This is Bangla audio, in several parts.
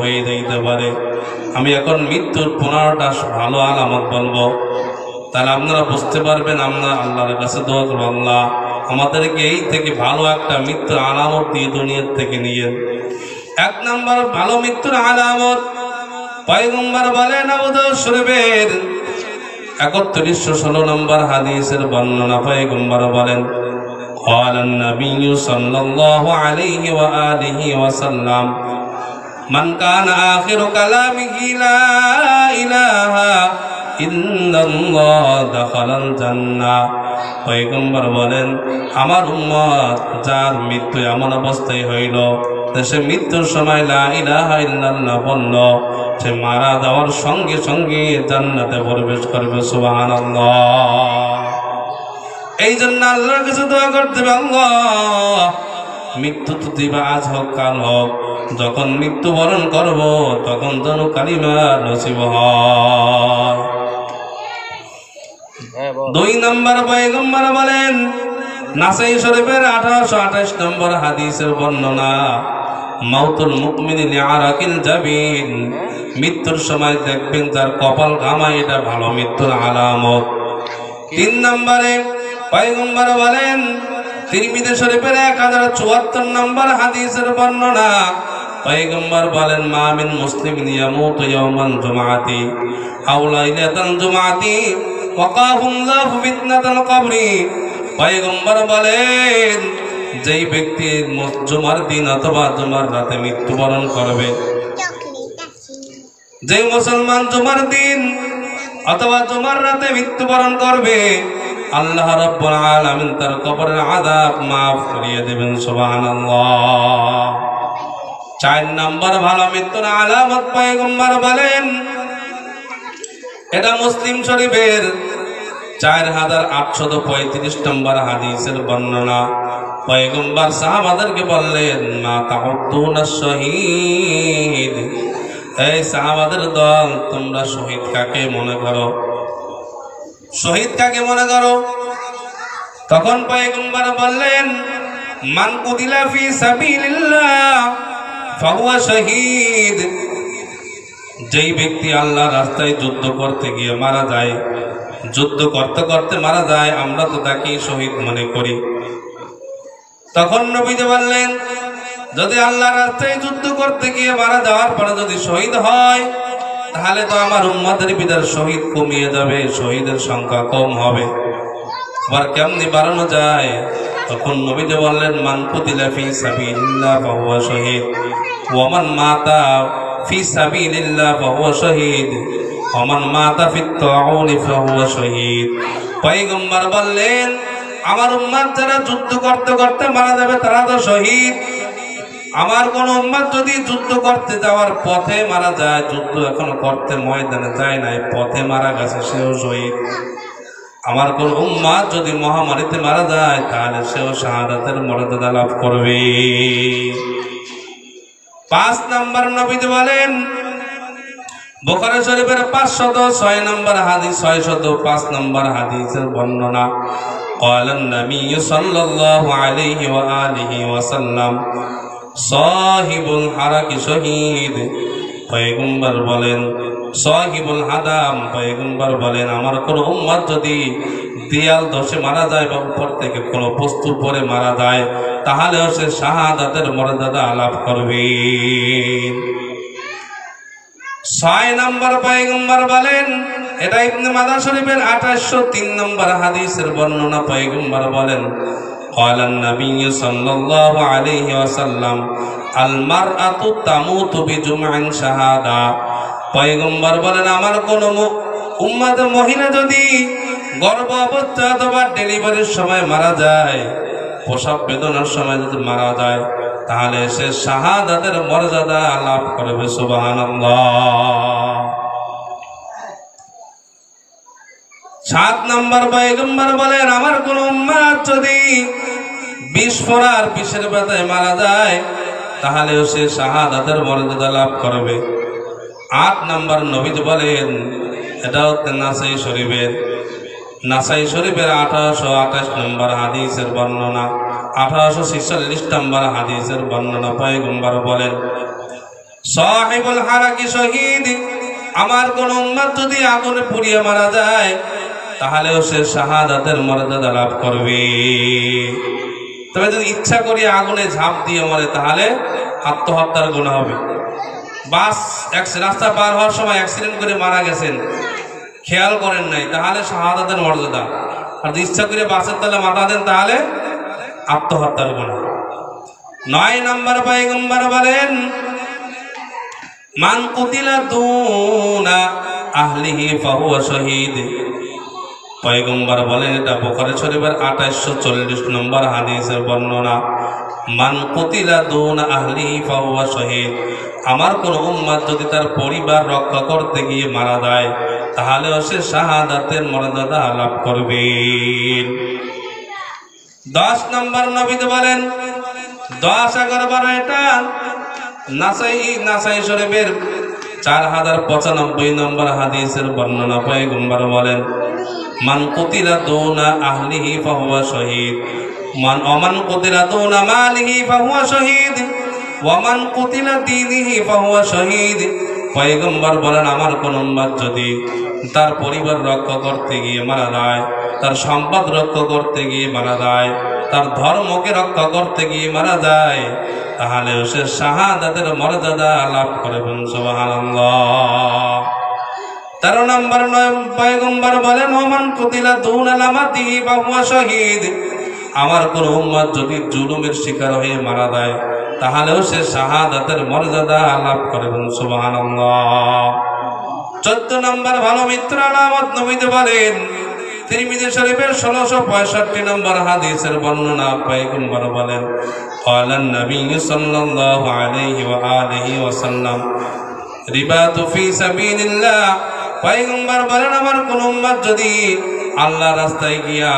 হয়ে যেতে পারে। আমি এখন মৃত্যুর 15টা ভালো আলামত বলবো, তাহলে আপনারা বুঝতে পারবেন। আমরা আল্লাহর কাছে দোয়া করব, আল্লাহ আমাদেরকে এই থেকে ভালো একটা মৃত্যুর আলামত দিয়ে দুনিয়ার থেকে নিয়ে। 1 নম্বর ভালো মৃত্যুর আলামত, পয়গম্বর বলেন আবু দাউদ শরীফের 3116 নম্বর হাদিসের বর্ণনা। পয়গম্বর বলেন, قال النبي صلى الله عليه وآله وسلم من كان آخر كلامه لا إله إلا الله دخل الجنة। পয়গম্বর বলেন, আমার উম্মত যার মৃত্যু এমন অবস্থায় হইল সে মৃত্যুর সময় লা ইলাহা ইল্লাল্লাহ বলল, সে মারা যাওয়ার সঙ্গে সঙ্গে জান্নাতে প্রবেশ করবে। সুবহানাল্লাহ। এই জন্য আল্লাহর কাছে দোয়া করতে হবে, আল্লাহ মৃত্যু তো দিবা আজ হোক কাল হোক, যখন মৃত্যুবরণ করব তখন যেন কালিমা নসিব হয়। 2 নম্বর পয়গম্বর বলেন, নাসাই শরীফের 1828 নম্বর হাদিসের বর্ণনা, মাউতুল মুমিন লিআরাকিল জাবিন, মৃত্যুর সময় দেখবেন যার কপাল ঘামায়, এটা ভালো মৃত্যুর আলামত। 3 নম্বরে পয়গম্বর বলেন, তিরমিজি শরীফের 1074 নম্বর হাদিসের বর্ণনা, পয়গম্বর বলেন, মা মিন মুসলিমিন ইয়ামুতু ইয়াওমাল জুমআতি আও লাইলাতাল জুমআতি ওয়াকাহুল্লাহু ফিতনাতাল কবরি। পয়গম্বর বলেন, যেই ব্যক্তি জুমার দিন অথবা জুমার রাতে মৃত্যুবরণ করবে, যে মুসলমান জুমার দিন অথবা জুমার রাতে মৃত্যুবরণ করবে, আল্লাহ রাব্বুল আলামিন তার কবরের আযাব মাফ করিয়ে দেবেন। সুবহানাল্লাহ। 4 নম্বর ভালো মৃত্যুর আলামত পয়গম্বর বলেন, এটা মুসলিম শরীফের 4835 নম্বর হাদিসের বর্ণনা। পয়গম্বর সাহাবাদেরকে বললেন, মা তাউদ্দুনাস শহীদ, এই সাহাবাদের দল, তোমরা শহীদ কাকে মনে করো? শহীদ কাকে মনে করো? তখন পয়গম্বর বললেন, মান কুতিলা ফি সাবিলিল্লাহ ফাহুয়া শহীদ, যেই ব্যক্তি আল্লাহর রাস্তায় যুদ্ধ করতে গিয়ে মারা যায়, যুদ্ধ করতে করতে মারা যায়, আমরা তো তাকে শহীদ মনে করি। তখন নবীজি বললেন, যদি আল্লাহর রাস্তায় যুদ্ধ করতে গিয়ে মারা যাওয়ার পরে যদি শহীদ হয়, তাহলে তো আমার উম্মতের ভিতর শহীদ কমিয়ে যাবে, শহীদের সংখ্যা কম হবে। আবার কেমনি বাড়ানো যায়? তখন নবীজি বললেন, মান কুতিলা ফি সাবিলিল্লাহ ফাহুয়া শহীদ ওয়া মান মাতা ফি সাবিলিল্লাহ ফাহুয়া শহীদ ওয়া মান মাতা ফিত তাউনি ফাহুয়া শহীদ। পয়গম্বর বললেন, আমার উম্মত যারা যুদ্ধ করতে করতে মারা যাবে তারা তো শহীদ। আমার কোন উম্মত যদি যুদ্ধ করতে যাওয়ার পথে মারা যায়, যুদ্ধ এখনো করতে ময়দানে যায় নাই, পথে মারা গেছে, সেও শহীদ। আমার কোন উম্মত যদি মহামারীতে মারা যায়, তাহলে সেও শাহাদাতের মর্যাদা লাভ করবে। 5 নম্বর নবীজি বলেন, বুখারী শরীফের 506 নম্বর হাদিস, 605 নম্বর হাদিসের বর্ণনা, قال النبي صلى الله عليه وآله وسلم সাহিবুল হারাকি শহীদ। পয়গম্বর বলেন, সাহিবুল হাদাম, পয়গম্বর বলেন, আমার কোন উম্মত যদি দেয়াল ধসে মারা যায় বা উপর থেকে কোনো বস্তু পরে মারা যায়, তাহলেও সে শাহাদাতের মর্যাদা লাভ করবে। 6 নম্বর পয়গম্বর বলেন, এটা ইবনে মাজাহ শরীফের 2803 নম্বর হাদিসের বর্ণনা। পয়গম্বর বলেন, قال النبي صلى الله عليه وسلم المرأة تموت بجمع شهادة। পয়গম্বর বলেন, আমার কোন উম্মতের মহিলা যদি গর্ভ অবস্থা অথবা ডেলিভারির সময় মারা যায়, প্রসব বেদনার সময় যদি মারা যায়, তাহলে সে শাহাদাতের মর্যাদা লাভ করবে। সুবহানাল্লাহ। 7 নম্বর পয়গম্বর বলেন, আমার কোন উম্মত যদি বিষ ফোড়ার বিষের ব্যথায় মারা যায়, তাহলেও সে শাহাদাতের মর্যাদা লাভ করবে। 8 নম্বর নবীজি বলেন, এটা হচ্ছে নাসাই শরীফের 1828 নম্বর হাদিসের বর্ণনা। 1846 নম্বর হাদিসের বর্ণনা। পয়গম্বর বলেন, সাহিবুল হারাকি শহীদ, আমার কোন উম্মত যদি আগুনে পুড়িয়ে মারা যায় তাহলেও সে শাহাদাতের মর্যাদা লাভ করবে। তবে যদি ইচ্ছা করি আগুনে ঝাঁপ দিয়ে মরে তাহলে আত্মহত্যার গুনাহ হবে। বাস রাস্তা পার হওয়ার সময় অ্যাক্সিডেন্ট করে মারা গেছেন, খেয়াল করেন নাই, তাহলে শাহাদাতের মর্যাদা। আর যদি ইচ্ছা করে বাসের তলে মাথা দেন তাহলে আত্মহত্যার গুনাহ। 9 নম্বর পয়গম্বর বলেন, মান কুতিলা দুনা আহলিহি ফাহুয়া শহীদ। পয়গম্বর বলেন, এটা বুখারী শরীফের 2840 নম্বর হাদিসের বর্ণনা। মান কুতিলা দুনা আহলিহি ফাহুয়া শহীদ। আমার কোন উম্মত যদি তার পরিবার রক্ষা করতে গিয়ে মারা যায় তাহলেও সে শাহাদাতের মর্যাদা লাভ করবে। 10 নম্বর নবীজি বলেন, 10 11 12 এটা নাসাই শরীফের 4095 নম্বর হাদিসের বর্ণনা। পয়গম্বর বলেন, মান কুতিলা দুনা আহলিহি ফাহুয়া শহীদ, মান কুতিলা দুনা মালিহি ফাহুয়া শহীদ, ওয়া মান কুতিলা দীনিহি ফাহুয়া শহীদ। পয়গম্বর বলেন, আমার কোন উম্মত যদি তার পরিবার রক্ষা করতে গিয়ে মারা যায়, তার সম্পদ রক্ষা করতে গিয়ে মারা যায়, তার ধর্মকে রক্ষা করতে গিয়ে মারা যায় তাহলে সে শাহাদাতের মর্যাদা লাভ করবেন। সুবহানাল্লাহ। 13 নম্বর পয়গম্বর বলেন, ওমান কুতিলা দুনা লামাতিহি ফাহুয়া শহীদ। আমার কোন উম্মত যদি জুলুমের শিকার হয়ে মারা যায় তাহলেও সে শাহাদাতের মর্যাদা লাভ করবেন। সুবহানাল্লাহ। 14 নম্বর ভালো মিত্র আলামত নবীজি বলেন, তিরমিজি শরীফের 1665 নম্বর হাদিসের বর্ণনা। পয়গম্বর বলেন, ক্বালান নবী সাল্লাল্লাহু আলাইহি ওয়া আলিহি ওয়াসাল্লাম রিবাতু ফি সাবিলিল্লাহ। পয়গম্বর বলেন, আমার কোন উম্মত যদি আল্লাহর রাস্তায় গিয়া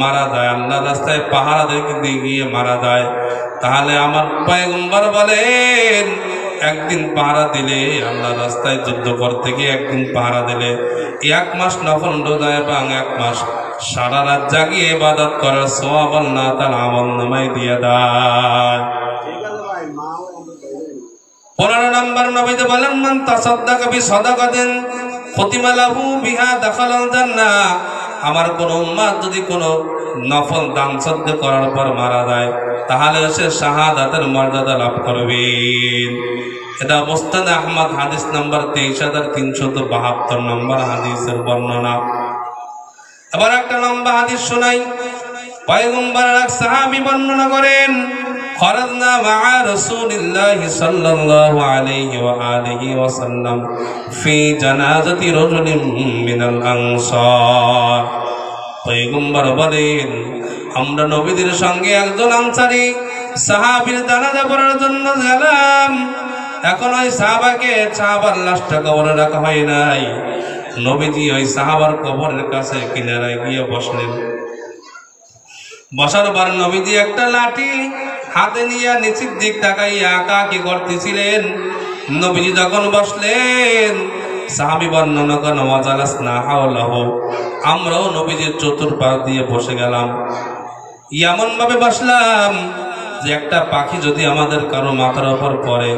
মারা যায়, আল্লাহর রাস্তায় পাহারা দিতে গিয়ে মারা যায় তাহলে আমার পয়গম্বর বলেন, একদিন পাহারা দিলে, আল্লাহর রাস্তায় যুদ্ধ করতে গিয়ে একদিন পাহারা দিলে 1 মাস নফল রোজা এবং 1 মাস সারা রাত জাগিয়ে ইবাদত করার সওয়াব আল্লাহ তাআলা আমলনামায় দিয়ে দেয়। 15 নম্বর নবীজি বলেন, মান তাসাদদাকা বিসাদাকাতিন খুতিমা লাহু বিহা দাখালাল জান্নাহ। আমার কোন উম্মত যদি কোন নফল দান সদ্দা করার পর মারা যায় তাহলে সে শাহাদাতের মর্যাদা লাভ করবে। এটা মুসনাদ আহমদ হাদিস নাম্বার 23372 নম্বর হাদিসের বর্ণনা। আবার একটা লম্বা হাদিস শোনাই। পয়গম্বর এক সাহাবী বর্ণনা করেন, খরাজনা মা'a রাসূলিল্লাহি সাল্লাল্লাহু আলাইহি ওয়া আলিহি ওয়াসাল্লাম ফি জানাজাতি রাজুলিন মিনাল আনসার। পয়গম্বর বলেন, আমরা নবীদের সঙ্গে একজন আনসারী সাহাবীর জানাজা পড়ার জন্য গেলাম। এখন ওই সাহাবার লাশটা কবরে রাখা হয় নাই। নবীজি ওই সাহাবার কবরের কাছে কিনারায় গিয়ে বসলেন। বসার পর নবীজি একটা লাঠি হাতে নিয়ে নিচের দিক তাকাইয়া আঁকাআঁকি করতেছিলেন। নবীজি যখন বসলেন, সাহাবী বর্ণনা করেন, ওয়াজালাসনা হাওলাহু, আমরাও নবীজির চতুর্পাশ দিয়ে বসে গেলাম। এমন ভাবে বসলাম যে একটা পাখি যদি আমাদের কারো মাথার উপর পড়ে,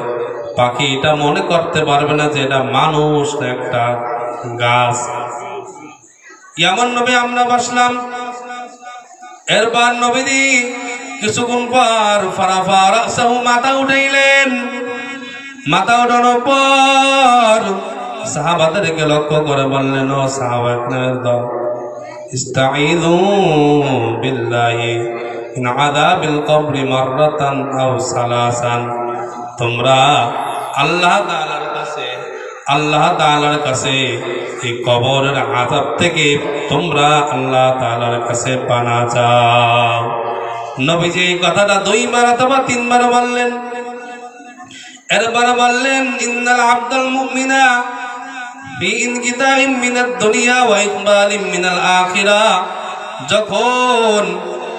পাখি এটা মনে করতে পারবে না যে এটা মানুষ না একটা গাছ। এমন ভাবে আমরা বসলাম। এরপর নবীজি কিছুক্ষণ পর ফারাফা রাসাহু, মাথা উঠাইলেন। মাথা উঠানোর পর সাহাবাদেরকে লক্ষ্য করে বললেন, ও সাহাবায়ে দল, ইস্তাঈযু বিল্লাহি মিন আযাবিল কবরি মাররাতান আও সালাসান। তোমরা আল্লাহ তাআলার কাছে এই কবরের আযাব থেকে তোমরা আল্লাহ তাআলার কাছে পানাহ চাও। নবীজি এই কথাটা 2 বার অথবা 3 বার বললেন। এরপর বললেন, ইন্নাল আবদাল মুমিনা ফি ইনকিতাইম মিনাদ দুনিয়া ওয়া ইকবালিম মিনাল আখিরাহ। যখন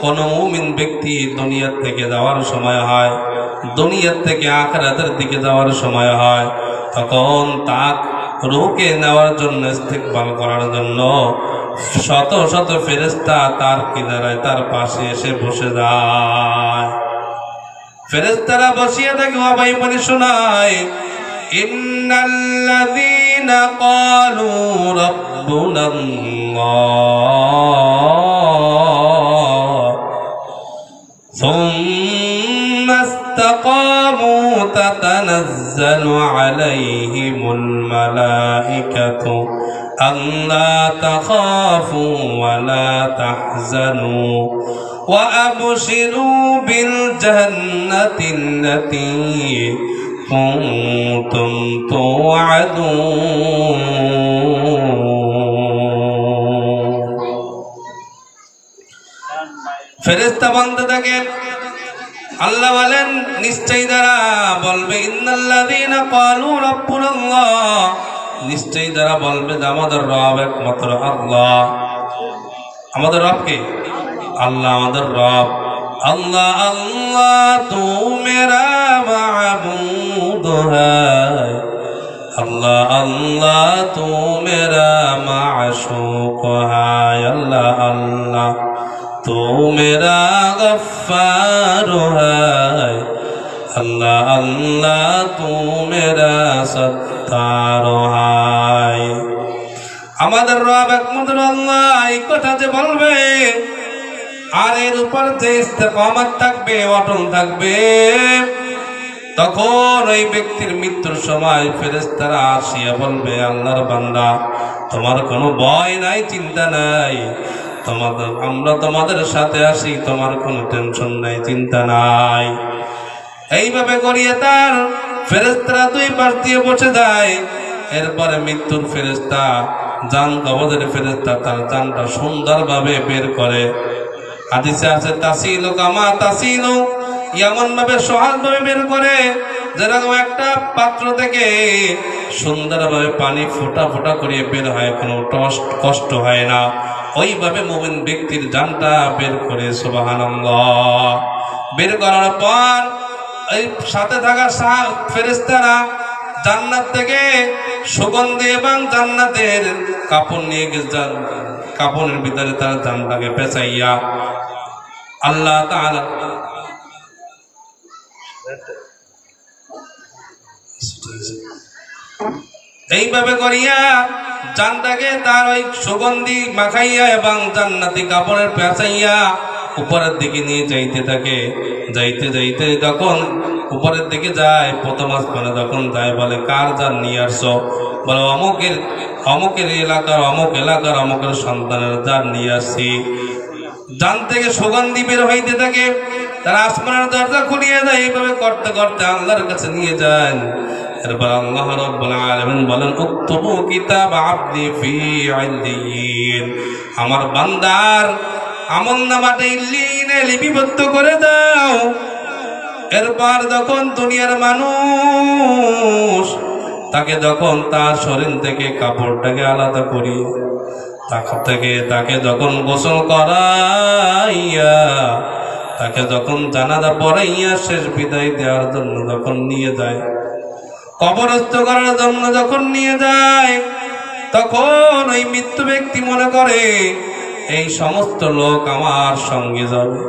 কোন মুমিন ব্যক্তি দুনিয়ার থেকে যাওয়ার সময় হয়, দুনিয়ার থেকে আখিরাতের দিকে যাওয়ার সময় হয়, তখন তার রূহকে নেওয়ার জন্য, ইস্তিকবাল করার জন্য শত শত ফেরেশতা তার কিনারায়, তার পাশে এসে বসে যায়। ফেরেশতারা বসিয়ে থাকে ভাই বলে শোনায়, ইন্নাল্লাযীনা ক্বালু রাব্বুনাল্লাহ সুম্মা ইসতাকামু তাতানাজ্জালু আলাইহিমুল মালাইকাতু আল্লা তাখাফু ওয়া লা তাহজানু ওয়া আবশিরু বিল জান্নাতিল্লাতী কুনতুম তুআদুন। ফেরেশতা বান্দা থাকে, আল্লাহ বলেন নিশ্চয়ই যারা বলবে ইন্নাল্লাযীনা ক্বালু রাব্বুনাল্লাহ, নিশ্চয়ই যারা বলবে যে আমাদের রব একমাত্র আল্লাহ। আমাদের রব কে? আল্লাহ আমাদের রব। আল্লাহ আল্লাহ তু মেরা মাবুদ হ্যায়, আল্লাহ আল্লাহ তু মেরা মাশুক হ্যায়, আল্লাহ আল্লাহ তু মেরা গফফার হ্যায়, আল্লাহ আল্লাহ তু মেরা সত্তার হ্যায়। আমাদের রব একমাত্র আল্লাহ, এই কথা যে বলবে আর এর উপর যে ইস্তেকামত থাকবে, অটল থাকবে, তখন ওই ব্যক্তির মৃত্যুর সময় ফেরেশতারা আসিয়া বলবে, আল্লাহর বান্দা তোমার কোনো ভয় নাই, চিন্তা নাই, আমরা তোমাদের সাথে আসি, তোমার কোনো টেনশন নাই, চিন্তা নাই। এইভাবে করিয়ে তার ফেরেশতারা দুই পাশ দিয়ে বসে যায়। এরপরে মৃত্যুর ফেরেশতা, জান কবজের ফেরেশতা তার জানটা সুন্দরভাবে বের করে। হাদিসে আছে তাসিলু কামা তাসিলু, এমন ভাবে সহজভাবে বের করে যেরকম একটা পাত্র থেকে সুন্দরভাবে পানি ফোঁটা ফোঁটা করে বের হয়, কোনো কষ্ট হয় না। ওইভাবে মুমিন ব্যক্তির জানটা বের করে, সুবহানাল্লাহ। বের করার পর এই সাথে থাকা ফেরেশতারা জান্নাত থেকে সুগন্ধি এবং জান্নাতের কাপড় নিয়ে গেছে, কাপড়ের ভিতরে তার জানটাকে পেঁচাইয়া আল্লাহ তাআলা এইভাবে করিয়া জানটাকে তার ওই সুগন্ধি মাখাইয়া এবং জান্নাতি কাপড়ের পেঁচাইয়া উপরের দিকে নিয়ে যাইতে থাকে। যাইতে যাইতে যখন উপরের দিকে যায়, প্রথম আসমানে যখন যায়, বলে কার জান নিয়ে আসছো? বলে অমুকের এলাকার অমুকের সন্তানের জান নিয়ে আসছি। জান থেকে সুগন্ধি বের হইতে থাকে, তারা আসমানের দরজা খুলিয়ে দেয়। এইভাবে করতে করতে আল্লাহর কাছে নিয়ে যান। এরপর আল্লাহ রাব্বুল আলামিন বলেন, উকতুবু কিতাব আবদি ফি ইল্লিয়িন, আমার বান্দার আমলনামাটা ইল্লিয়িনে লিপিবদ্ধ করে দাও। এরপর যখন দুনিয়ার মানুষ তাকে যখন তার শরীর থেকে কাপড়টাকে আলাদা করি, তাকে যখন গোসল করাইয়া, তাকে যখন জানাজা পড়াইয়া শেষ বিদায় দেওয়ার জন্য যখন নিয়ে যায়, কবরস্থ করার জন্য যখন নিয়ে যায়, তখন ওই মৃত্যু ব্যক্তি মনে করে এই সমস্ত লোক আমার সঙ্গে যাবে।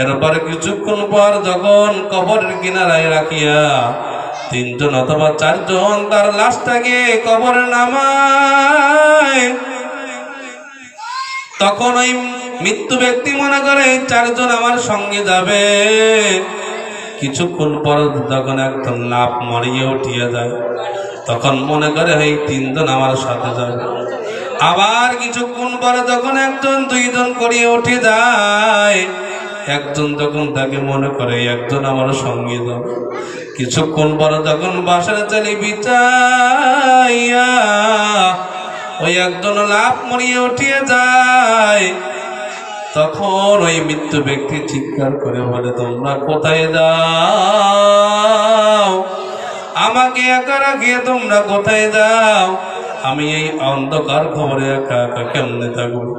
এরপরে কিছুক্ষণ পর যখন কবরের কিনারায় রাখিয়া 3 জন অথবা 4 জন তার লাশটাকে কবরে নামায়, তখন ওই মৃত্যু ব্যক্তি মনে করে 4 জন আমার সঙ্গে যাবে। কিছুক্ষণ পর যখন একজন লাফ মরিয়ে উঠিয়া যায়, তখন মনে করে এই 3 জন আমার সাথে যাবে। আবার কিছুক্ষণ পরে যখন 1 জন 2 জন করিয়ে উঠে যায়, একজন যখন তাকে মনে করে 1 জন আমার সঙ্গে যাবে। কিছুক্ষণ পরে যখন বাসার চালি বিছাইয়া ওই 1 জন লাফ মরিয়ে উঠিয়ে যায়, তখন ওই মৃত্যু ব্যক্তি চিৎকার করে বলে, তোমরা কোথায় যাও? আমাকে একা রাখিয়ে তোমরা কোথায় যাও? আমি এই অন্ধকার খবরে একা একা কেমনে থাকবো?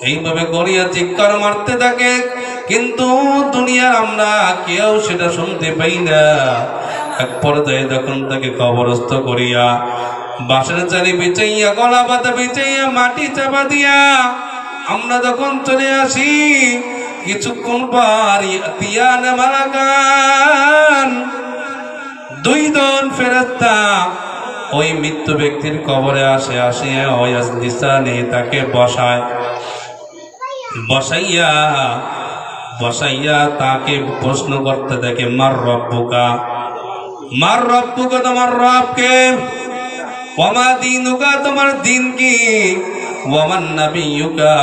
এইভাবে করিয়া চিৎকার মারতে থাকে, কিন্তু দুনিয়ার আমরা কেউ সেটা শুনতে পাই না। এক পর্যায়ে যখন তাকে কবরস্থ করিয়া বাঁশের চারি বিছাইয়া, গলা পাতা বিছাইয়া, মাটি চাপা দিয়া আমরা যখন চলে আসি, কিছুক্ষণ পর ইয়াতিয়ান মালাকান, দুই জন ফেরেশতা ওই মৃত্যু ব্যক্তির কবরে আসে, আসিয়া ওই লিসানে তাকে বসায়, বসাইয়া তাকে প্রশ্ন করতে দেখে মার রব্বুকা, মার রব্বুকা, তোমার রবকে, ওয়া মা দীনুকা, তোমার দিন কি, ওয়া মান নাবিয়্যুকা,